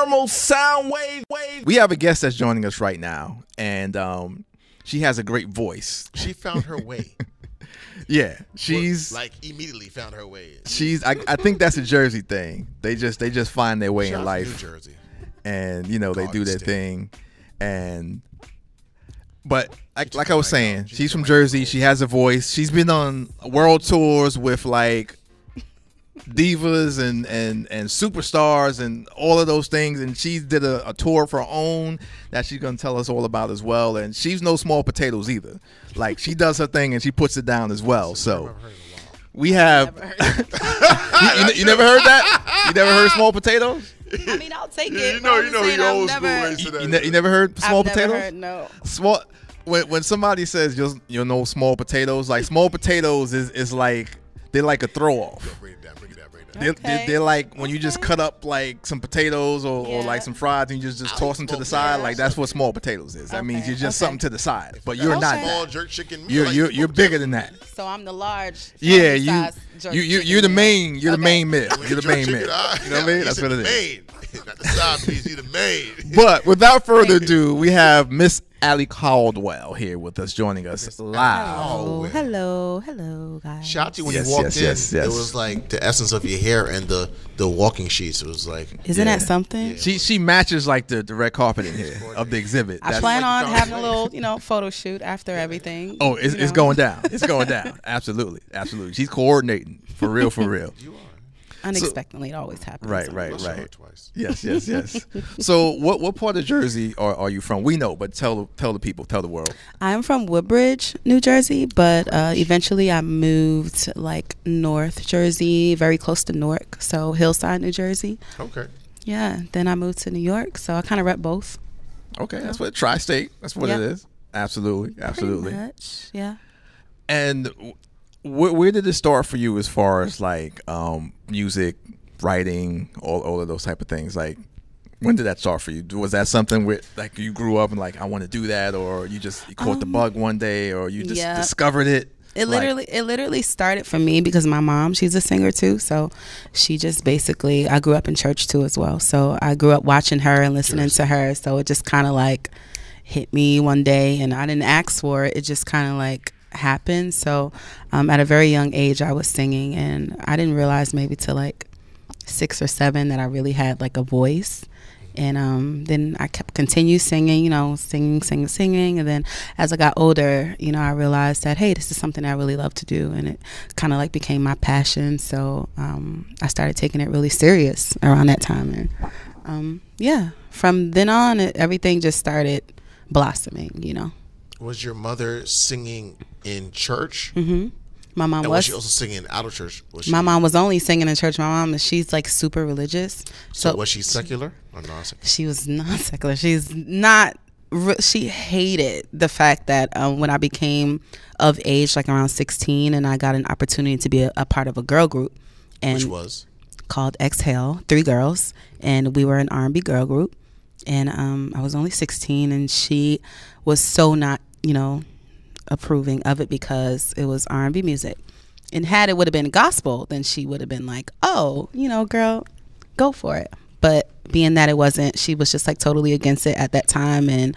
thermal sound wave. We have a guest that's joining us right now, and she has a great voice. She found her way. Yeah, she's like immediately found her way. I think that's a Jersey thing. They just find their way in life. New Jersey. And they do their thing. But like I was saying, she's from Jersey. She has a voice. She's been on world tours with like divas and superstars and all of those things, and she did a tour of her own that she's gonna tell us all about as well. And she's no small potatoes either. Like, she does her thing and she puts it down as well. So we have you never heard that? You never heard small potatoes? I mean, I'll take it. You know, he old school ways to that. You never heard small potatoes? Never heard, no. Small. When somebody says you know small potatoes, like small potatoes is like they're like a throw off. Bring it down. They're like when you just cut up like some potatoes or like some fries and you just toss them to the side. Like, that's what small potatoes is. That means you're just something to the side, but you're not small that. jerk chicken. You're bigger than that. So I'm the large. Yeah, you're the main. You're the main meal. You're the main meal. You know what I mean? That's what it is. Not the side piece. You're the main. But without further ado, we have Miss Ali Caldwell here with us, joining us live. Hello, guys. Shout out to you when you walked in. It was like the essence of your hair and the walking sheets. It was like, isn't that something? Yeah. She matches like the red carpet in here of the exhibit. I plan on having a little, photo shoot after everything. Oh, it's going down. It's going down. Absolutely. She's coordinating for real. You are. Unexpectedly, it always happens. Right. Yes. So, what part of Jersey are you from? We know, but tell the people, tell the world. I'm from Woodbridge, New Jersey, but eventually I moved like North Jersey, very close to Newark, so Hillside, New Jersey. Okay. Yeah. Then I moved to New York, so I kind of rep both. Okay, that's what tri-state. That's what it is. Absolutely. Pretty much, yeah. And where did it start for you as far as like music, writing, all of those type of things? Like, when did that start for you? Was that something where like you grew up and like, I want to do that, or you caught the bug one day, or you just discovered it? It literally started for me because my mom, she's a singer too, so she just basically, I grew up in church too as well, so I grew up watching her and listening to her, so it just kind of like hit me one day, and I didn't ask for it. It just kind of like happened. So at a very young age I was singing, and I didn't realize maybe till like 6 or 7 that I really had like a voice. And then I continued singing, singing, and then as I got older, I realized that, hey, this is something I really love to do, and it kind of like became my passion. So I started taking it really serious around that time, and from then on everything just started blossoming. Was your mother singing in church? Mm-hmm. My mom was she also singing out of church? My mom was only singing in church. My mom, she's like super religious. So was she secular or non-secular? She was not secular. She hated the fact that when I became of age, like around 16, and I got an opportunity to be a part of a girl group, and which was called Exhale, 3 girls, and we were an R&B girl group. And I was only 16, and she was so not, approving of it because it was R&B music. And had it would have been gospel, then she would have been like, oh, girl, go for it. But being that it wasn't, she was just like totally against it at that time. And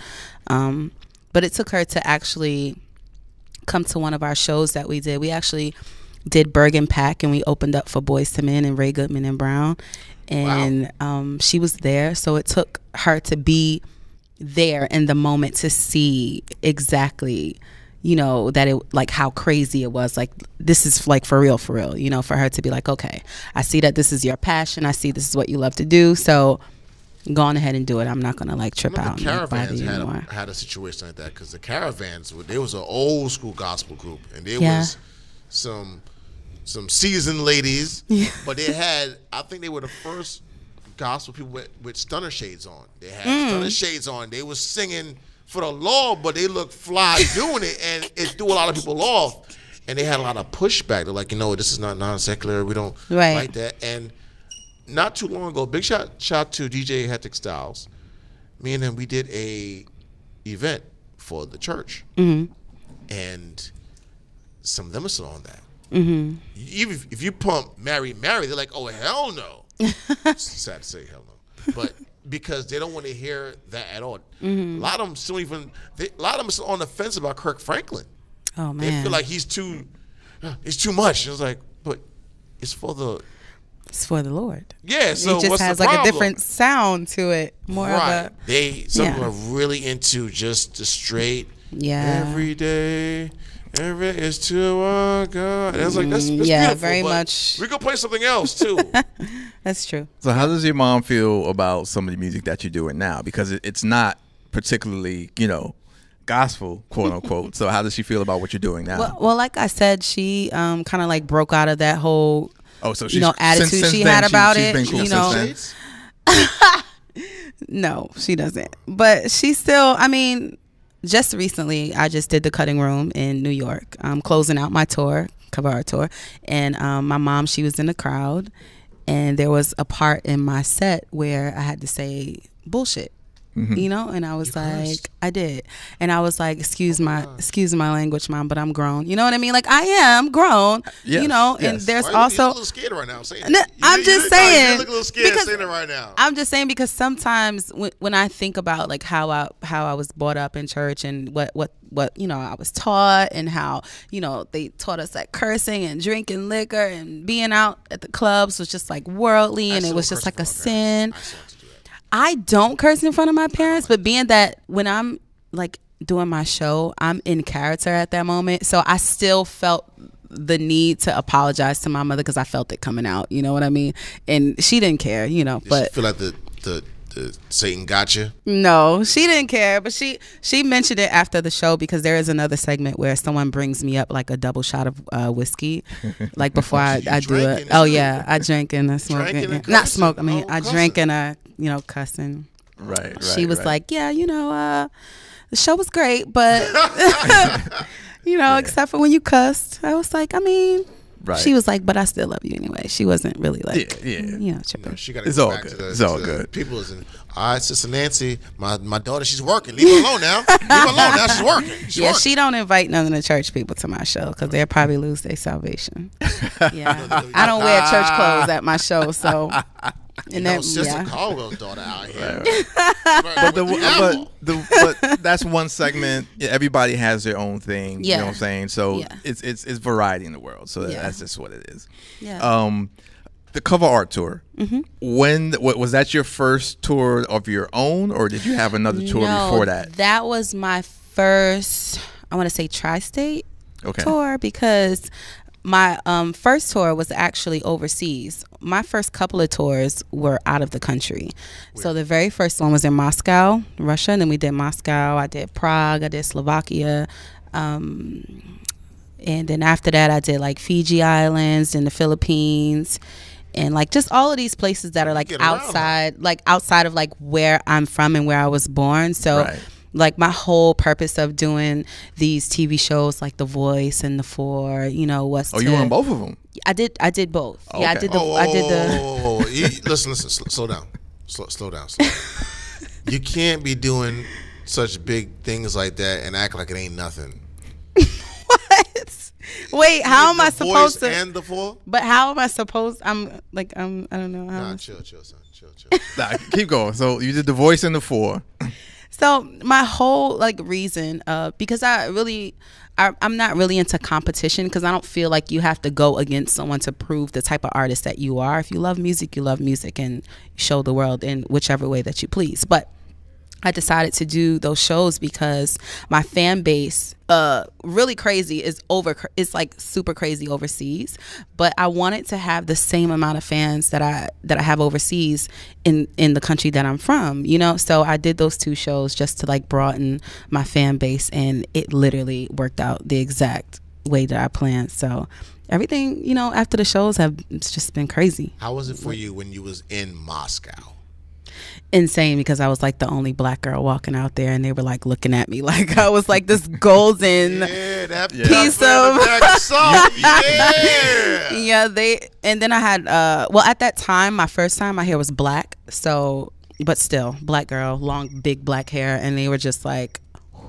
but it took her to actually come to one of our shows that we did. We actually did Bergen Pack, and we opened up for Boyz II Men and Ray Goodman and Brown. And she was there, so it took her to be there in the moment to see exactly, that it, like, how crazy it was. Like, this is like for real, for her to be like, okay, I see that this is your passion. I see this is what you love to do. So go on ahead and do it. I'm not going to like trip out. The Caravans had a situation like that, because the Caravans, they was an old school gospel group, and there was some seasoned ladies, but they had, I think they were the first gospel people with stunner shades on. They had stunner shades on. They was singing for the Lord, but they looked fly doing it, and it threw a lot of people off. And they had a lot of pushback. They're like, this is not non-secular. We don't like that. And not too long ago, big shout to DJ Hectic Styles. Me and him, we did a event for the church, and some of them are still on that. Even if you pump Mary, they're like, oh, hell no. Sad to say, hell no. But because they don't want to hear that at all. A lot of them still a lot of them are still on the fence about Kirk Franklin. Oh man, they feel like he's too much. It's like, but it's for the Lord. Yeah, so it just what's has the like problem? a different sound to it. More right. of Some people are really into just the straight. Yeah. Every day. Every is to our God. And it's like that's beautiful, very but much. We could play something else too. That's true. So how does your mom feel about some of the music that you're doing now? Because it's not particularly, gospel, quote unquote. So how does she feel about what you're doing now? Well, like I said, she kind of like broke out of that whole she's, attitude since she then, had about she's it. Been cool since then. No, she doesn't. But she still, I mean, just recently, I just did the Cutting Room in New York. I'm closing out my tour, cover art tour, and my mom, she was in the crowd, and there was a part in my set where I had to say bullshit. And I was like, I did, and I was like, excuse my language, Mom, but I'm grown. You know what I mean? Like I am grown. Yes, And there's You're also a little scared right now. I'm just saying. You look a little scared saying it right now. I'm just saying because sometimes when I think about like how I was brought up in church and what I was taught and how they taught us that cursing and drinking liquor and being out at the clubs was just like worldly and it was just like a sin. I don't curse in front of my parents, but being that when I'm like doing my show, I'm in character at that moment. So I still felt the need to apologize to my mother because I felt it coming out. You know what I mean? And she didn't care, Did but she feel like the Satan got you? No, she didn't care, but she mentioned it after the show because there is another segment where someone brings me up like a double shot of whiskey, like before I do it. Oh yeah, I drink and I smoke. Not smoke. I mean, I drank and I cussing. Right. She was like, yeah, the show was great, but except for when you cussed. I was like, I mean. Right. She was like, but I still love you anyway. She wasn't really like, tripping. She got it's all good. It's all good. People is in, all right, Sister Nancy, my daughter, she's working. Leave her alone now. Leave her alone now. She's working. She don't invite none of the church people to my show because they'll probably lose their salvation. Yeah, I don't wear church clothes at my show, so. And Sister Caldwell's daughter out here. But that's one segment. Yeah, everybody has their own thing. You know what I'm saying? So it's variety in the world. So that's just what it is. Yeah. The cover art tour. When was that your first tour of your own, or did you have another tour before that? That was my first. I want to say tri-state tour because. My first tour was actually overseas. My first couple of tours were out of the country. So the very first one was in Moscow, Russia. And then we did Moscow. I did Prague. I did Slovakia. And then after that, I did like Fiji Islands and the Philippines. And like just all of these places that are like outside of like where I'm from and where I was born. So like my whole purpose of doing these TV shows like The Voice and The Four, was you were on both of them? I did both. Okay. Yeah, I did the. Listen, slow down. Slow down. You can't be doing such big things like that and act like it ain't nothing. What? Wait, how am I supposed to? And The Four? But how am I supposed? I don't know. Nah, chill, son. Chill. Nah, keep going. So you did The Voice and The Four. So my whole reason, because I'm not really into competition because I don't feel like you have to go against someone to prove the type of artist that you are. If you love music, you love music and show the world in whichever way that you please. But I decided to do those shows because my fan base, really crazy, it's like super crazy overseas. But I wanted to have the same amount of fans that I have overseas in the country that I'm from, So I did those two shows just to broaden my fan base, and it literally worked out the exact way that I planned. So everything, after the shows it's just been crazy. How was it for you when you was in Moscow? Insane, because I was like the only black girl walking out there, and they were like looking at me like I was like this golden piece of and then I had at that time, my first time, my hair was black, so but still black girl, long big black hair, and they were just like,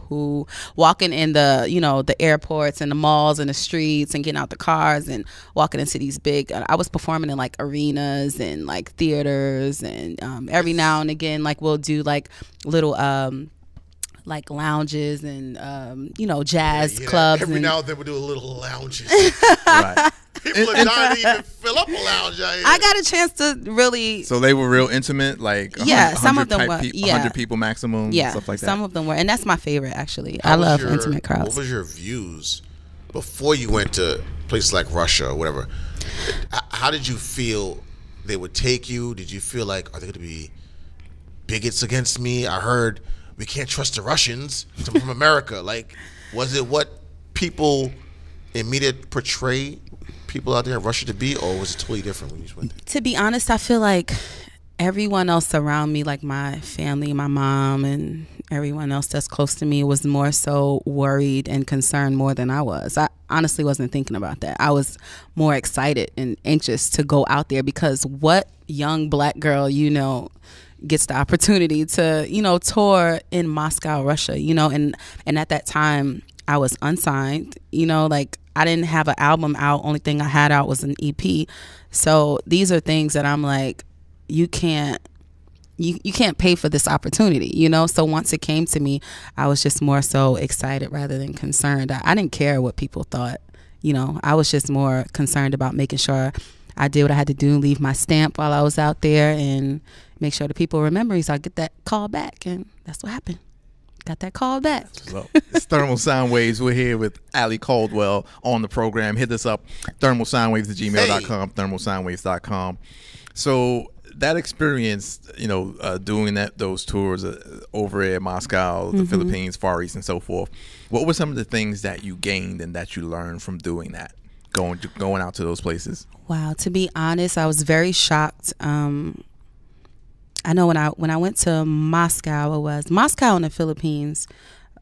who walking in the, you know, the airports and the malls and the streets and getting out the cars and walking into these big, I was performing in like arenas and like theaters, and every now and again, like we'll do like little like lounges and you know, jazz clubs. Every and now and then we do a little lounges. Right. People are trying to even fill up a lounge out here. I got a chance to really. So they were real intimate, like some of them were. 100 people maximum, stuff like that. Some of them were, and that's my favorite actually. I love intimate crowds. What was your views before you went to places like Russia or whatever? How did you feel they would take you? Did you feel like, are they going to be bigots against me? I heard we can't trust the Russians from America. Like, was it what people in media portray people out there in Russia to be, or was it totally different when you went there? To be honest, I feel like everyone else around me, like my family, my mom, and everyone else that's close to me, was more so worried and concerned more than I was. I honestly wasn't thinking about that. I was more excited and anxious to go out there, because what young black girl, you know, gets the opportunity to, you know, tour in Moscow, Russia, you know, and at that time I was unsigned, you know, like I didn't have an album out. Only thing I had out was an EP. So these are things that I'm like, you can't pay for this opportunity, you know? So once it came to me, I was just more so excited rather than concerned. I didn't care what people thought, you know? I was just more concerned about making sure I did what I had to do, leave my stamp while I was out there, and make sure the people remember me. So I get that call back, and that's what happened. Got that call back. So, it's Thermal Sound Waves. We're here with Ali Caldwell on the program. Hit us up, thermalsoundwaves@gmail.com, thermalsoundwaves.com. So that experience, you know, doing those tours over at Moscow, the Philippines, Far East, and so forth, what were some of the things that you gained and that you learned from doing that, going out to those places? Wow. To be honest, I was very shocked. I know when I went to Moscow, it was Moscow in the Philippines.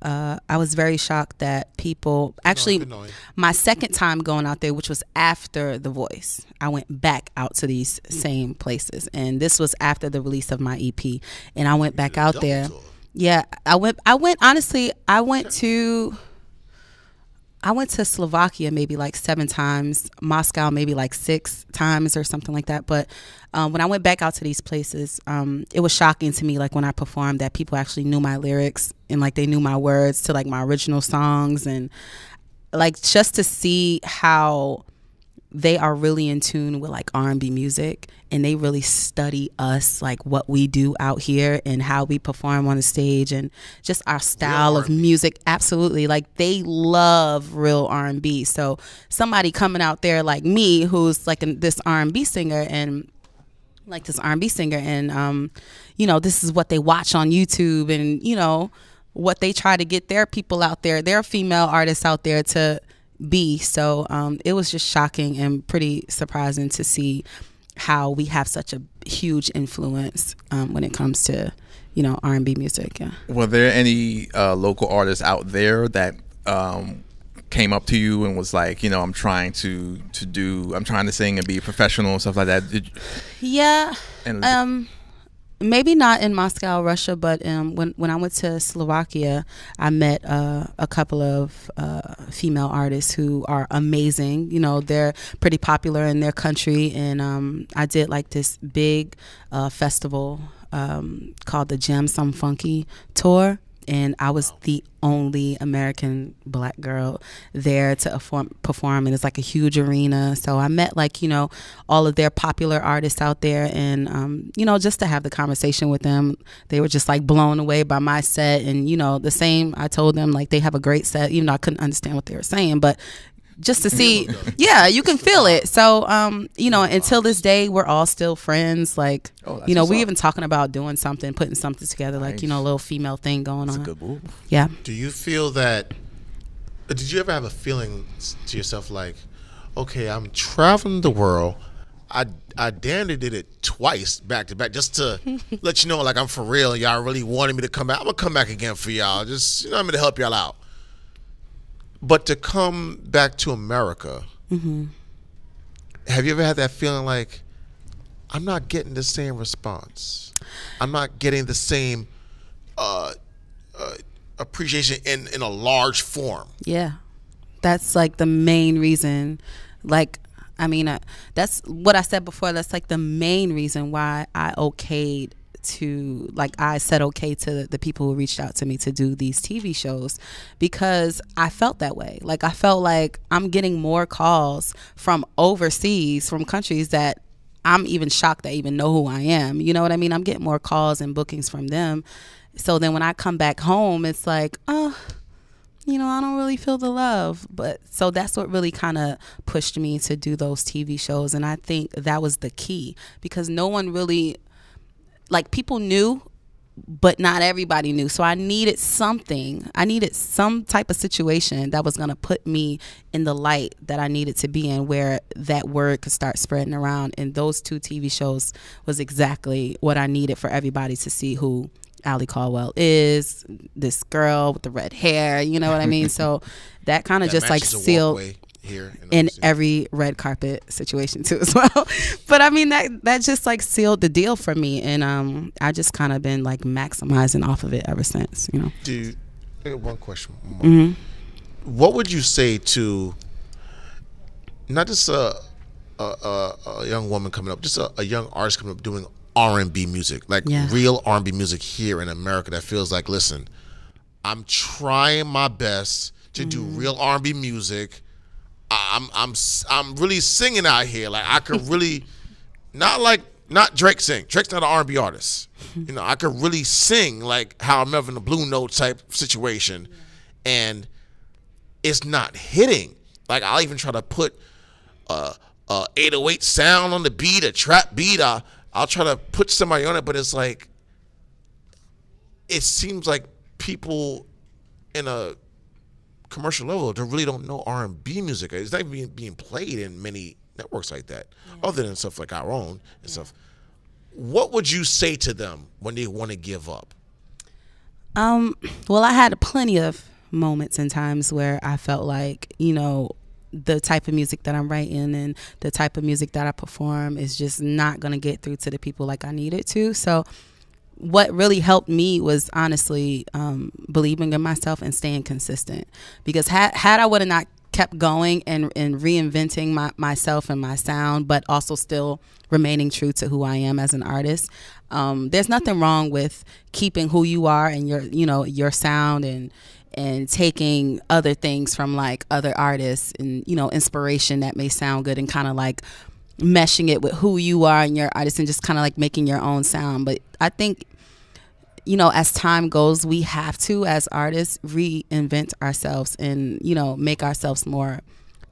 I was very shocked that people actually, my second time going out there, which was after The Voice, I went back out to these same places, and this was after the release of my EP, and I went back out there. Yeah, I went honestly, I went to Slovakia maybe like 7 times, Moscow maybe like 6 times or something like that. But when I went back out to these places, it was shocking to me, like when I performed, that people actually knew my lyrics and like they knew my words to like my original songs, and like just to see how they are really in tune with like R&B music, and they really study us, like what we do out here and how we perform on the stage and just our style of music. Absolutely. Like they love real R&B. So somebody coming out there like me, who's like this R&B singer, and you know, this is what they watch on YouTube, and you know what they try to get their people out there, their female artists out there to be. So it was just shocking and pretty surprising to see how we have such a huge influence when it comes to, you know, R&B music. Yeah. Were there any local artists out there that came up to you and was like, you know, I'm trying to sing and be professional and stuff like that? Yeah. Maybe not in Moscow, Russia, but when I went to Slovakia, I met a couple of female artists who are amazing. You know, they're pretty popular in their country, and I did like this big festival called the Jam Some Funky Tour. And I was the only American black girl there to perform, and it's like a huge arena. So I met like, you know, all of their popular artists out there, and you know, just to have the conversation with them, they were just like blown away by my set. And you know, the same, I told them like they have a great set, even though I couldn't understand what they were saying, but just to see, yeah, you can feel it. So, you know, until this day, we're all still friends. Like, you know, we even talking about doing something, putting something together, like, you know, a little female thing going on. That's a good move. Yeah. Do you feel that, did you ever have a feeling to yourself like, okay, I'm traveling the world. I damn near did it twice back to back just to let you know, like, I'm for real. Y'all really wanted me to come back. I'm going to come back again for y'all. Just, you know, I'm going to help y'all out. But to come back to America, have you ever had that feeling like, I'm not getting the same response? I'm not getting the same appreciation in a large form. Yeah, that's like the main reason. Like, I mean, that's what I said before. That's like the main reason why I said okay to the people who reached out to me to do these TV shows, because I felt that way. Like, I felt like I'm getting more calls from overseas, from countries that I'm even shocked they even know who I am. You know what I mean? I'm getting more calls and bookings from them. So then when I come back home, it's like, I don't really feel the love. But so that's what really kind of pushed me to do those TV shows. And I think that was the key, because no one really, like, people knew, but not everybody knew. So I needed something. I needed some type of situation that was going to put me in the light that I needed to be in, where that word could start spreading around. And those 2 TV shows was exactly what I needed for everybody to see who Ali Caldwell is, this girl with the red hair, you know what I mean? So that kind of just like sealed here in every red carpet situation too as well. But I mean, that just like sealed the deal for me, and I just kind of been like maximizing off of it ever since, you know. Dude, I got one question. Mm-hmm. What would you say to not just a young woman coming up, just a young artist coming up doing R&B music, like real R&B music here in America, that feels like, listen, I'm trying my best to do real R&B music. I'm really singing out here. Like, I could really not Drake sing. Drake's not an R&B artist. You know, I could really sing like how I'm having a Blue Note type situation, and it's not hitting. Like, I'll even try to put a 808 sound on the beat, a trap beat. I'll try to put somebody on it, but it's like, it seems like people in a commercial level, they really don't know R&B music. It's not even being played in many networks like that, other than stuff like our own and stuff. What would you say to them when they want to give up? Well, I had plenty of moments and times where I felt like, you know, the type of music that I'm writing and the type of music that I perform is just not going to get through to the people like I need it to. So what really helped me was honestly believing in myself and staying consistent, because had I would have not kept going and reinventing myself and my sound, but also still remaining true to who I am as an artist, there's nothing wrong with keeping who you are and your sound, and taking other things from like other artists and, you know, inspiration that may sound good, and kind of like meshing it with who you are and your artist, and just kind of like making your own sound. But I think, you know, as time goes, we have to, as artists, reinvent ourselves and, you know, make ourselves more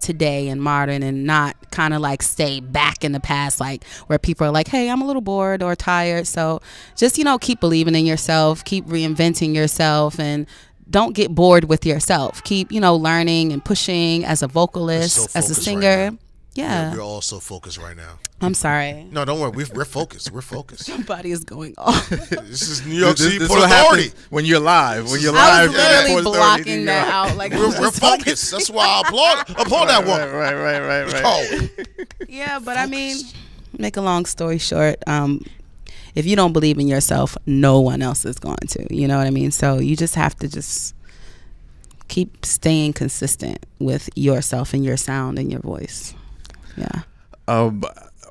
today and modern, and not kind of like stay back in the past, like where people are like, hey, I'm a little bored or tired. So just, you know, keep believing in yourself, keep reinventing yourself, and don't get bored with yourself. Keep, you know, learning and pushing as a vocalist, as a singer. Right, we're all so focused right now. I'm sorry. No, don't worry. We're focused. We're focused. Somebody is going off. This is New York City Port Authority. When you're live. When you're I live. was literally blocking that out. Like, we're focused. That's why I applaud that woman. Right. Yeah, but I mean, make a long story short, if you don't believe in yourself, no one else is going to. You know what I mean? So you just have to just keep staying consistent with yourself and your sound and your voice. Yeah.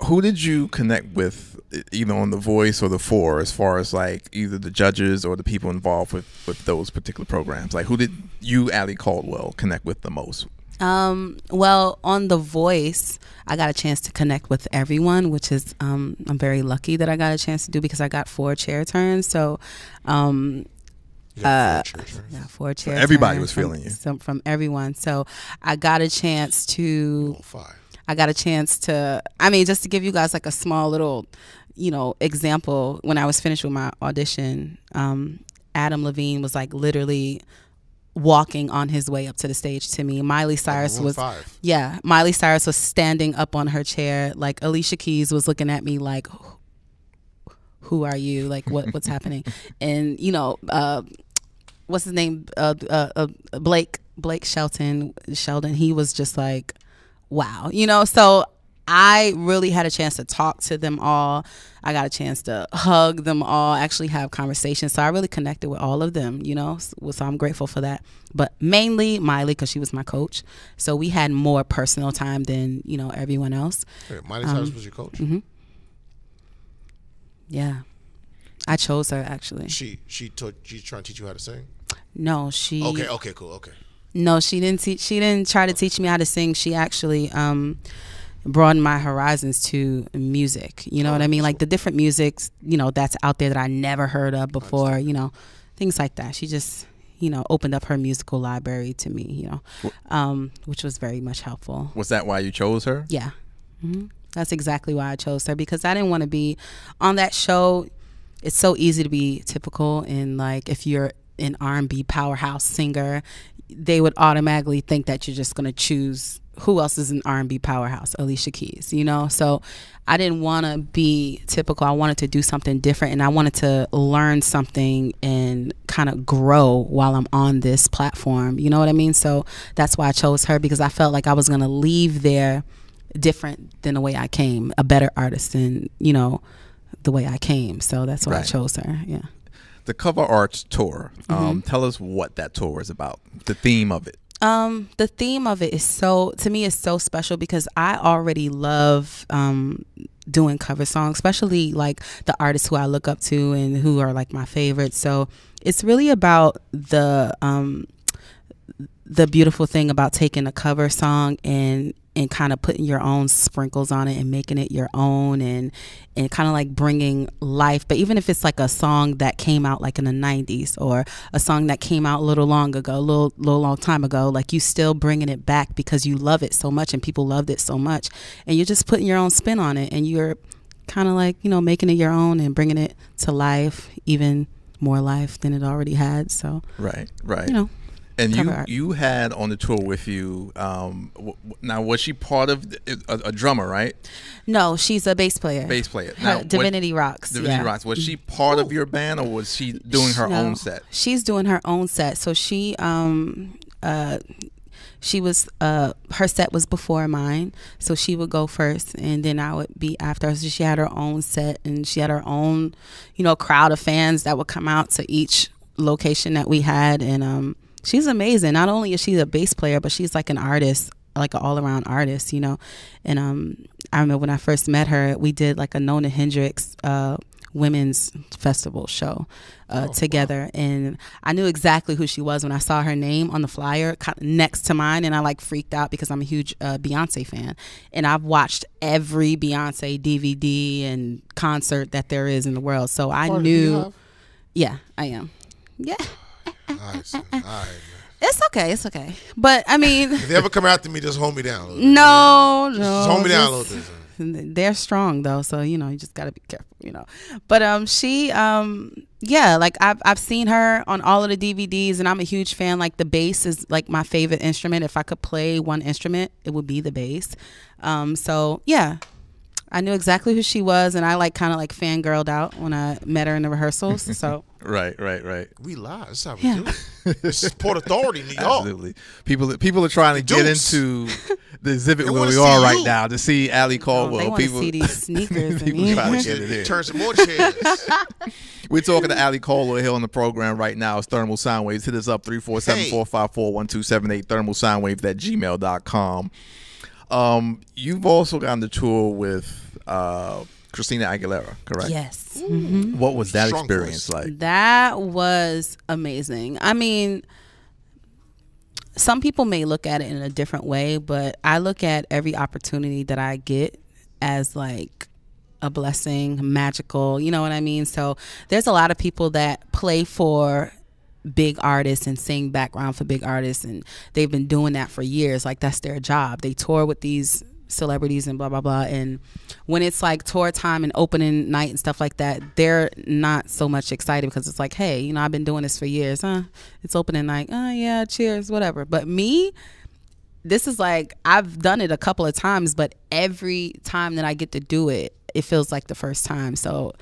Who did you connect with, either on The Voice or The Four, as far as like either the judges or the people involved with those particular programs? Like, who did you, Ali Caldwell, connect with the most? Well, on The Voice, I got a chance to connect with everyone, which is I'm very lucky that I got a chance to do, because I got 4 chair turns. So Yeah, 4 chairs. Everybody was feeling you. From everyone. So I got a chance to. I mean, just to give you guys like a small little, you know, example. When I was finished with my audition, Adam Levine was like literally walking on his way up to the stage to me. Miley Cyrus was standing up on her chair. Like, Alicia Keys was looking at me like, who are you? Like, what's happening? And, you know, what's his name? Blake Sheldon. He was just like, wow. You know, so I really had a chance to talk to them all. I got a chance to hug them all, actually have conversations. So I really connected with all of them, you know, so I'm grateful for that. But mainly Miley, because she was my coach. So we had more personal time than, you know, everyone else. Wait, Miley Cyrus was your coach? Mm-hmm. Yeah. I chose her, actually. She trying to teach you how to sing? No, she... Okay, cool, okay. No, she didn't try to teach me how to sing. She actually... broaden my horizons to music, you know what I mean? Like the different musics, you know, that's out there that I never heard of before, you know, things like that. She just, you know, opened up her musical library to me, you know, which was very much helpful. Was that why you chose her? Yeah. Mm-hmm. That's exactly why I chose her, because I didn't want to be on that show. It's so easy to be typical, and like if you're an R&B powerhouse singer, they would automatically think that you're just going to choose who else is an R&B powerhouse, Alicia Keys, you know? So I didn't want to be typical. I wanted to do something different, and I wanted to learn something and kind of grow while I'm on this platform. You know what I mean? So that's why I chose her, because I felt like I was going to leave there different than the way I came, a better artist than, you know, the way I came. So that's why I chose her. Yeah. The Cover Arts Tour. Tell us what that tour is about, the theme of it. The theme of it is to me, it's so special because I already love doing cover songs, especially like the artists who I look up to and who are like my favorites. So it's really about the beautiful thing about taking a cover song and kind of putting your own sprinkles on it and making it your own and kind of like bringing life. But even if it's like a song that came out like in the 90s or a song that came out a little long time ago, like you still bringing it back because you love it so much and people loved it so much, and you're just putting your own spin on it, and you're kind of like, you know, making it your own and bringing it to life, even more life than it already had. So right, you know. And you had on the tour with you, now was she part of a drummer, right? No, she's a bass player. Now, Divinity Rocks. Rocks. Was she part of your band, or was she doing her own set? She's doing her own set. So she was her set was before mine, so she would go first and then I would be after. So she had her own set, and she had her own, you know, crowd of fans that would come out to each location that we had. And she's amazing. Not only is she a bass player, but she's like an artist, like an all-around artist, you know. And I remember when I first met her, we did like a Nona Hendrix women's festival show together. Wow. And I knew exactly who she was when I saw her name on the flyer next to mine, and I like freaked out because I'm a huge Beyonce fan, and I've watched every Beyonce DVD and concert that there is in the world. So I knew. Yeah, I am. Yeah. Nice. All right, man. It's okay. But I mean, if they ever come after me, just hold me down a little bit. No. Just hold me down a little bit. They're strong though, so you know, you just gotta be careful, you know. But she yeah, like I've seen her on all of the DVDs, and I'm a huge fan. Like the bass is like my favorite instrument. If I could play one instrument, it would be the bass. So yeah, I knew exactly who she was, and I like kind of like fangirled out when I met her in the rehearsals. So right. We lie. That's how we do it. This is Port Authority, New York. Absolutely. People are trying to get into the exhibit where we are right now to see Ali Caldwell. They want to see these sneakers. People trying to get it in. Turn some more chairs. We're talking to Ali Caldwell here on the program right now. It's Thermal Soundwaves. Hit us up 347-454-1278. thermalsoundwaves@gmail.com. You've also gotten the tour with Christina Aguilera, correct? Yes. Mm-hmm. What was that experience like? That was amazing. I mean, some people may look at it in a different way, but I look at every opportunity that I get as like a blessing, magical, you know what I mean? So there's a lot of people that play for big artists and sing background for big artists, and they've been doing that for years. Like that's their job. They tour with these celebrities and blah blah blah, and when it's like tour time and opening night and stuff like that, they're not so much excited because it's like, hey, you know, I've been doing this for years. It's opening night. Yeah, cheers, whatever. But me, this is like, I've done it a couple of times, but every time that I get to do it, it feels like the first time. So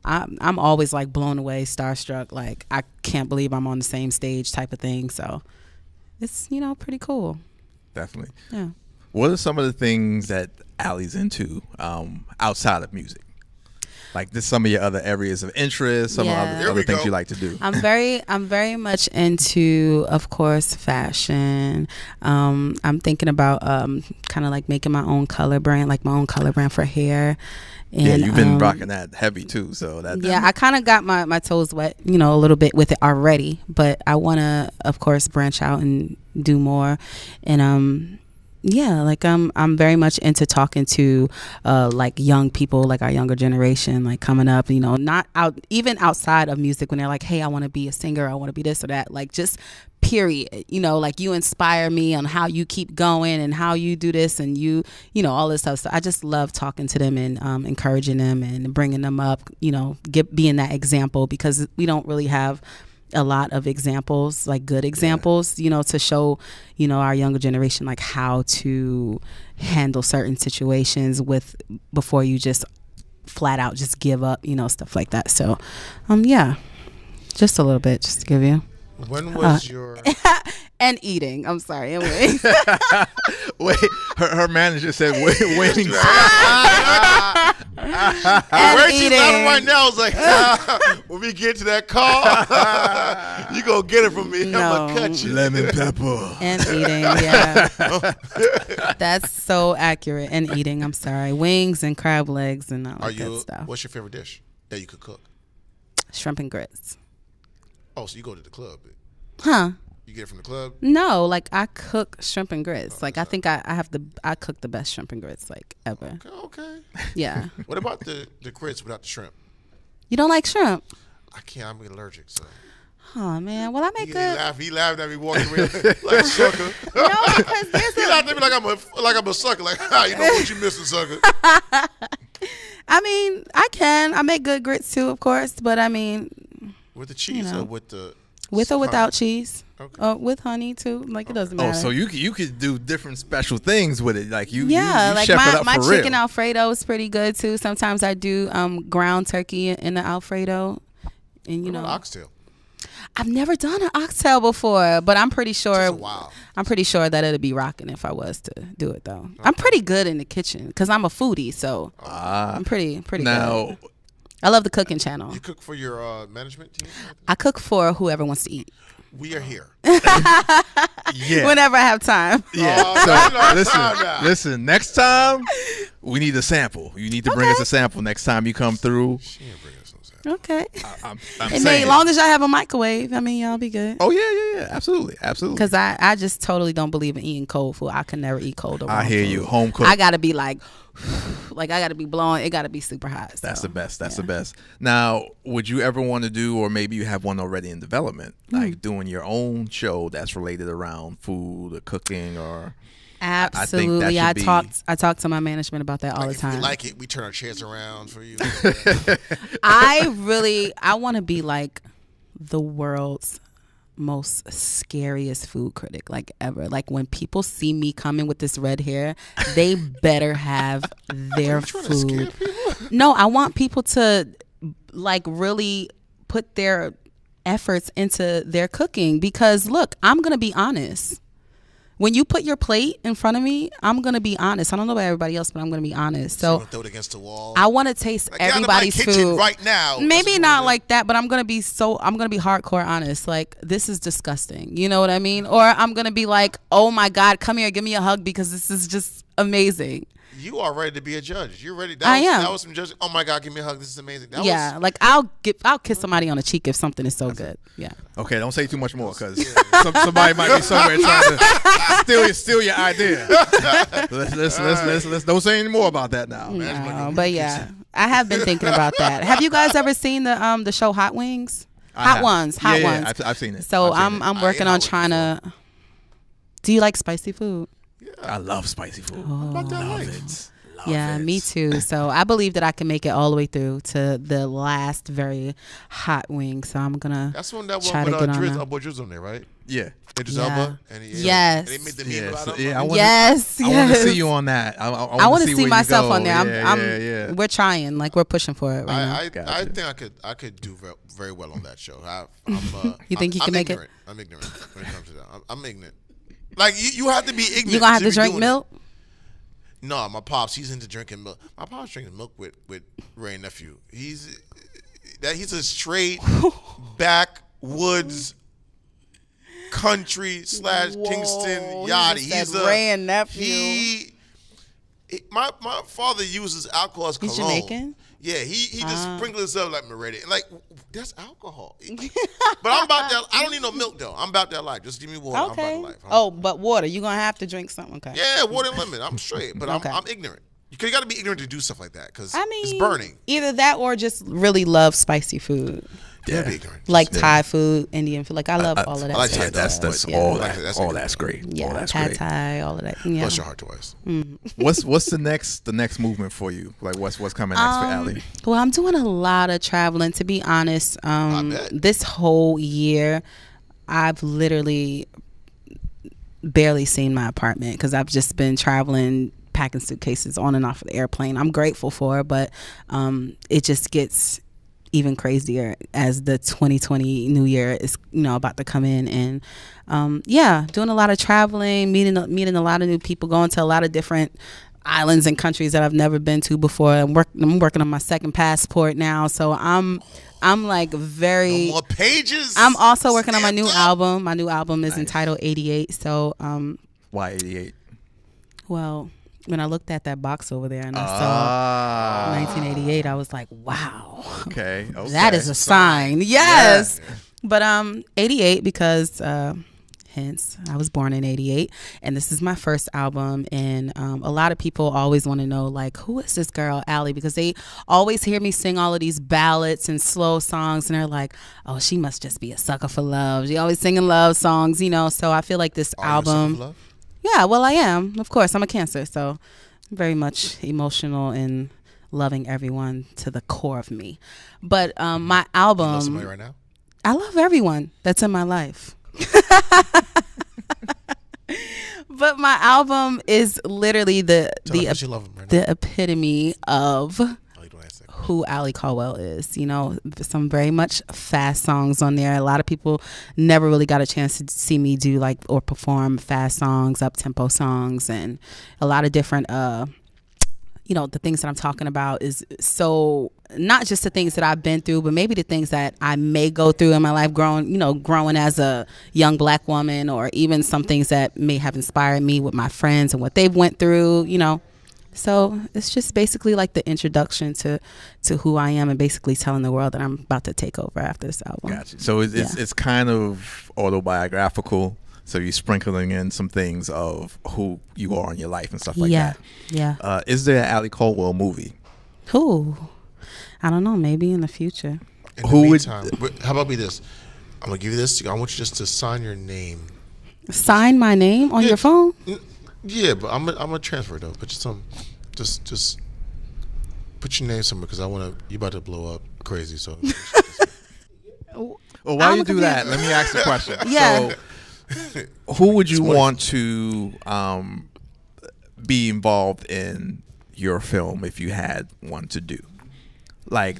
I'm always like blown away, starstruck, like I can't believe I'm on the same stage type of thing. So it's, you know, pretty cool. Definitely. Yeah. What are some of the things that Ali's into outside of music? Like this, some of your other areas of interest, some other things you like to do. I'm very much into, of course, fashion. I'm thinking about kind of like making my own color brand, for hair. And, you've been rocking that heavy too. So I kind of got my toes wet, a little bit with it already. But I want to, of course, branch out and do more. And I'm very much into talking to like young people, like our younger generation, like coming up, not out even outside of music when they're like, hey, I want to be a singer, I want to be this or that, like just period, like you inspire me on how you keep going and how you do this and you all this stuff. So I just love talking to them and encouraging them and bringing them up, being that example, because we don't really have a lot of examples, like good examples, to show, our younger generation, like how to handle certain situations before you just flat out just give up, stuff like that. So, just a little bit, just to give you. When was your and eating? I'm sorry, and wings. Wait, her manager said wings. And eating. Right now, it's like when we get to that car, you gonna get it from me. No. I'm gonna cut you. Lemon pepper. And eating, yeah. That's so accurate. And eating, I'm sorry, wings and crab legs and all that good stuff. What's your favorite dish that you could cook? Shrimp and grits. Oh, so you go to the club? Huh? You get it from the club? No, like I cook shrimp and grits. Like I think I cook the best shrimp and grits like ever. Okay. Yeah. What about the grits without the shrimp? You don't like shrimp? I can't. I'm allergic. So. Oh man. Well, I make good. He laughed at me walking away like a sucker. No, because there's he laughed at me like I'm a sucker. Like you know what you missing, sucker. I mean, I make good grits too, of course, but I mean. With the cheese or with the with or without cheese, okay. With honey too. Like it doesn't matter. Oh, so you could do different special things with it, like you like chef it up my for chicken real. Alfredo is pretty good too. Sometimes I do ground turkey in the Alfredo, and what about oxtail? I've never done an oxtail before, but I'm pretty sure. Wow. I'm pretty sure that it'd be rocking if I was to do it though. Okay. I'm pretty good in the kitchen because I'm a foodie, so I'm pretty now, good. I love the cooking channel. You cook for your management team? I cook for whoever wants to eat. We are here. Yeah. Whenever I have time. Yeah. So listen. Next time we need a sample. You need to bring us a sample next time you come through. She ain't bringing us no sample. Okay. I'm and saying, as long as y'all have a microwave, I mean, y'all be good. Oh yeah, absolutely. Because I just totally don't believe in eating cold food. I can never eat cold or warm I hear food. you. Home cooked. I gotta be like I gotta be blowing. It gotta be super hot. So. That's the best. That's the best. Now, would you ever want to do, or maybe you have one already in development, like doing your own show that's related around food or cooking or? Absolutely. I talk to my management about that all the time. If we like it, we turn our chairs around for you. I want to be like the world's most scariest food critic like ever. Like when people see me coming with this red hair, they better have their food. No, I want people to like really put their efforts into their cooking because look, I'm going to be honest. When you put your plate in front of me, I'm going to be honest. I don't know about everybody else, but I'm going to be honest. So throw it against the wall. I want to taste everybody's food right now. Maybe not like that, but I'm going to be hardcore honest. Like, this is disgusting. You know what I mean? Or I'm going to be like, oh my God, come here, give me a hug because this is just amazing. You are ready to be a judge. You're ready. I am. That was some judging. Oh my God, give me a hug. This is amazing. Like I'll kiss somebody on the cheek if something is so good. Yeah. Okay, don't say too much more because somebody might be somewhere trying to steal your idea. Let's don't say any more about that now. No, but yeah, I have been thinking about that. Have you guys ever seen the show Hot Wings? Hot Ones. I've seen it. So I'm working on trying to. Do you like spicy food? I love spicy food. Love it. Me too. So I believe that I can make it all the way through to the last very hot wing. So I'm gonna. That's one that try one to with get on Driz on there, right? Yeah. Idris Elba. Yes. And they made the meme about him. Yeah, I want to see you on that. I want to see myself on there. Yeah. We're trying. Like we're pushing for it right now. I think I could do very well on that show. You think you can make it? I'm ignorant when it comes to that. I'm ignorant. Like you have to be ignorant. You gonna have to drink milk? No, my pops, he's into drinking milk. My pops drinking milk with Ray nephew. He's a straight backwoods country / Kingston yachty. He's a Ray and nephew. My father uses alcohol as cologne. He's Jamaican? Yeah, he just sprinkles it up like Meridian. Like, that's alcohol. But I'm about that. I don't need no milk, though. I'm about that life. Just give me water. Okay. I'm about that life. Oh, but water. You're going to have to drink something. Okay. Yeah, water and lemon. I'm straight. But Okay. I'm ignorant. You got to be ignorant to do stuff like that because I mean, it's burning. Either that or just really love spicy food. Yeah, be ignorant. Like Thai food, Indian food. Like, I love all of that. I like stuff. Thai. That's all that. All that's great. Yeah, all that's pad great. Thai, all of that. Yeah. Bless your heart twice. What's the next movement for you? Like what's coming next for Ali? Well, I'm doing a lot of traveling. To be honest, this whole year, I've literally barely seen my apartment because I've just been traveling, packing suitcases on and off of the airplane. I'm grateful for it, but it just gets even crazier as the 2020 new year is about to come in, and doing a lot of traveling, meeting a lot of new people, going to a lot of different islands and countries that I've never been to before. I'm working on my second passport now, so I'm like very No more pages. I'm also working on my new album. My new album is entitled 88. So Why 88? well, when I looked at that box over there and I saw 1988, I was like, wow. Okay. That is a sign. Yes. Yeah. But 88 because hence I was born in 88, and this is my first album, and a lot of people always want to know, like, who is this girl Ali, because they always hear me sing all of these ballads and slow songs, and they're like, oh, she must just be a sucker for love. She always singing love songs, so I feel like this album. Yeah, well, I am. Of course, I'm a Cancer, so I'm very much emotional and loving everyone to the core of me. But my album, you love somebody right now? I love everyone that's in my life. But my album is literally the epitome of who Ali Caldwell is. Some very much fast songs on there. A lot of people never really got a chance to see me do or perform fast songs, up-tempo songs, and a lot of different the things that I'm talking about is so not just the things that I've been through, but maybe the things that I may go through in my life growing as a young Black woman, or even some things that may have inspired me with my friends and what they've went through, So it's just basically like the introduction to who I am, and basically telling the world that I'm about to take over after this album. Gotcha. So it's kind of autobiographical. So you're sprinkling in some things of who you are in your life and stuff like that. Yeah. Is there an Ali Caldwell movie? Who? I don't know. Maybe in the future. How about this? I'm gonna give you this. I want you just to sign your name. Sign my name on your phone? Yeah, but I'm gonna transfer it though. Put just put your name somewhere because you about to blow up crazy. So. Well, while you do that, let me ask the question. Yeah. So, who would you want to be involved in your film if you had one to do, like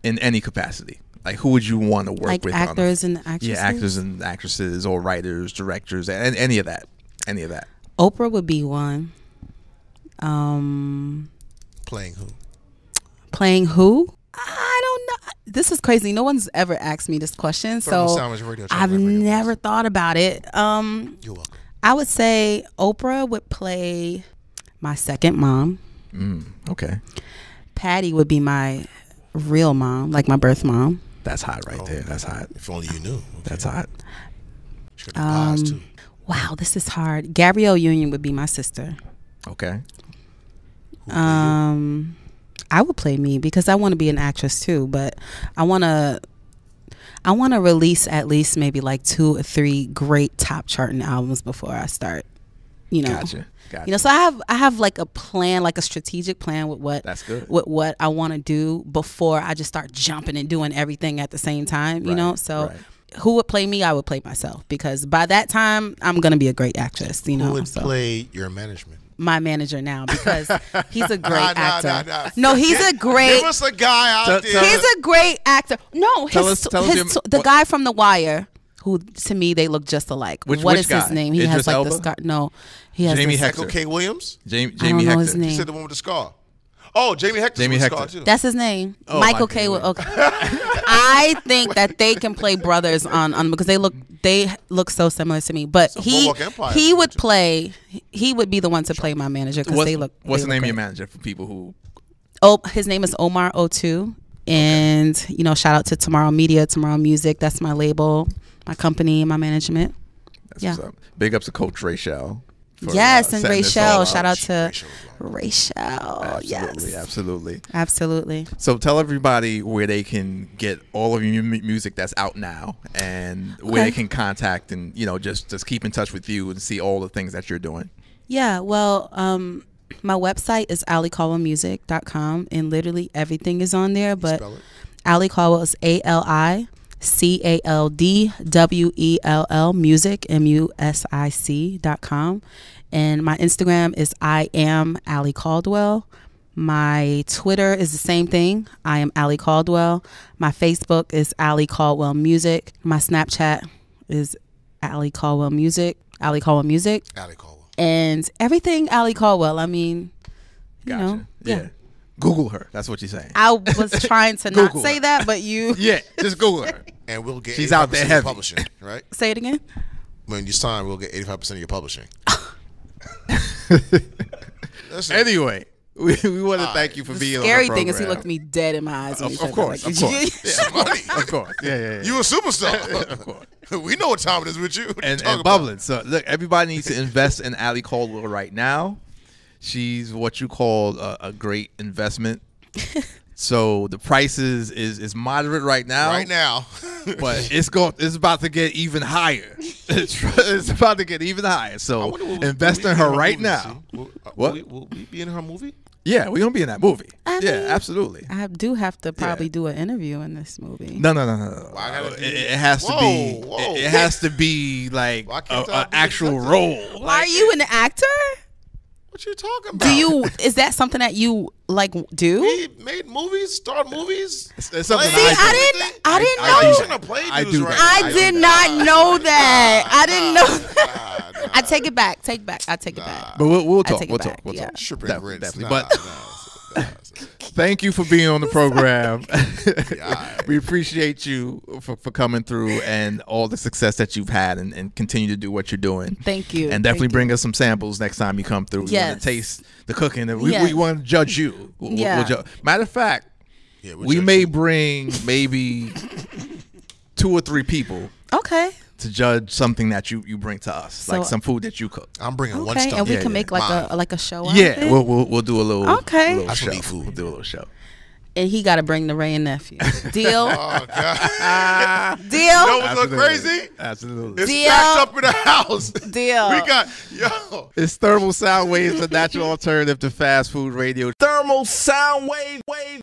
in any capacity? Like, who would you want to work with? Actors and actresses. Yeah, actors and actresses, or writers, directors, and any of that. Oprah would be one. Playing who? Playing who? I don't know. This is crazy. No one's ever asked me this question, so I've never thought about it. You're welcome. I would say Oprah would play my second mom. Okay. Patty would be my real mom, like my birth mom. That's hot right there. That's hot. If only you knew. Okay. That's hot. She got the pies too. Wow, this is hard. Gabrielle Union would be my sister. Okay. I would play me because I want to be an actress too, but I want to release at least maybe like 2 or 3 great top charting albums before I start. Gotcha. So I have like a plan, like a strategic plan with what that's good. With what I want to do before I just start jumping and doing everything at the same time. Who would play me? I would play myself, because by that time I'm gonna be a great actress. Who would play your management? My manager now, because he's a great actor. No, he's a great. Give us a guy out there. He's a great actor. No, the guy from The Wire. who to me they look just alike. Which What is guy? his name? He Idris has like Elba? the scar. No, he has Jamie this, Hector. Michael K. Williams? Jamie I don't know Hector. his You name. said the one with the scar. Oh, Jamie Hector. Jamie with the Hector. scar too. That's his name. Oh, Michael Michael K. K. Okay. I think that they can play brothers on because they look so similar to me. But Boardwalk Empire he would too. play. He would be the one to play my manager because they look. What's they the name look of your great. manager for people who? Oh, his name is Omar O2. And, shout out to Tomorrow Media, Tomorrow Music. That's my label, my company, my management. That's Yeah. what's up. Big ups to Coach Rachel. Yes, and setting this all Rachel. up. Shout out to Rachel. Rachel. Absolutely, Yes. absolutely. Absolutely. So tell everybody where they can get all of your music that's out now, and where they can contact and just keep in touch with you and see all the things that you're doing. Yeah, well, my website is alicaldwellmusic.com, and literally everything is on there. But Spell it. Ali Caldwell is AliCaldwell music music.com, and my Instagram is I am Ali Caldwell. My Twitter is the same thing. I am Ali Caldwell. My Facebook is Ali Caldwell Music. My Snapchat is Ali Caldwell Music. Ali Caldwell Music. Ali Caldwell. And everything Ali Caldwell. I mean, Gotcha. Yeah. Google her. That's what you're saying. I was trying to not Google say her. that, but you Yeah, just Google her. And we'll get She's out there 85% of your heavy. publishing, right? say it again. When you sign, we'll get 85% of your publishing. Listen, Anyway, we want to thank you for being on the Scary program. thing is he looked me dead in my eyes. When he Of said course, that. of course. some money. Of course. Yeah. You a superstar. Of course. We know what time it is with you. What you And talking about? bubbling. So look, everybody needs to invest in Ali Caldwell right now. She's what you call a great investment. So the price is moderate right now. Right now. But it's about to get even higher. It's about to get even higher. I So wonder will invest we in be her in right movie, now. see? What? Will we be in her movie? Yeah, we're gonna be in that movie. I Yeah, mean, absolutely. I do have to probably do an interview in this movie. No. I gotta be- It has to be. Whoa. It has to be like Why can't I an be actual accepted? role. Are you an actor? What you talking about? Is that something that you like do? We made movies, started movies. It's something Played I do. I didn't I know. do You that. shouldn't have played I dudes do right that. I did not know that. I didn't know that. Nah. I take it back. I take it back. But we'll I talk. take it We'll back, talk. We'll yeah. talk. Shrimp and Definitely, grits. definitely. Nah, But thank you for being on the program. We appreciate you for coming through and all the success that you've had and continue to do what you're doing. Thank you. And definitely Thank bring us some samples next time you come through. We want Yes. to taste the cooking. And we Yes. want to judge you. Yeah. Matter of fact, Yeah, we may bring maybe 2 or 3 people Okay. to judge something that you bring to us, like So- some food that you cook. I'm bringing one Okay. stuff. And we Yeah, can yeah. make like a show out of Yeah, it. we'll do a little. Okay. a little I show. should eat food. We'll do a little show. And he got to bring the Ray and nephew. Deal. Oh God! Deal. You know what's so crazy? Absolutely. It's Deal. stacked up in the house. Deal. We got It's Thermal Sound Waves, a natural alternative to fast food radio. Thermal sound wave.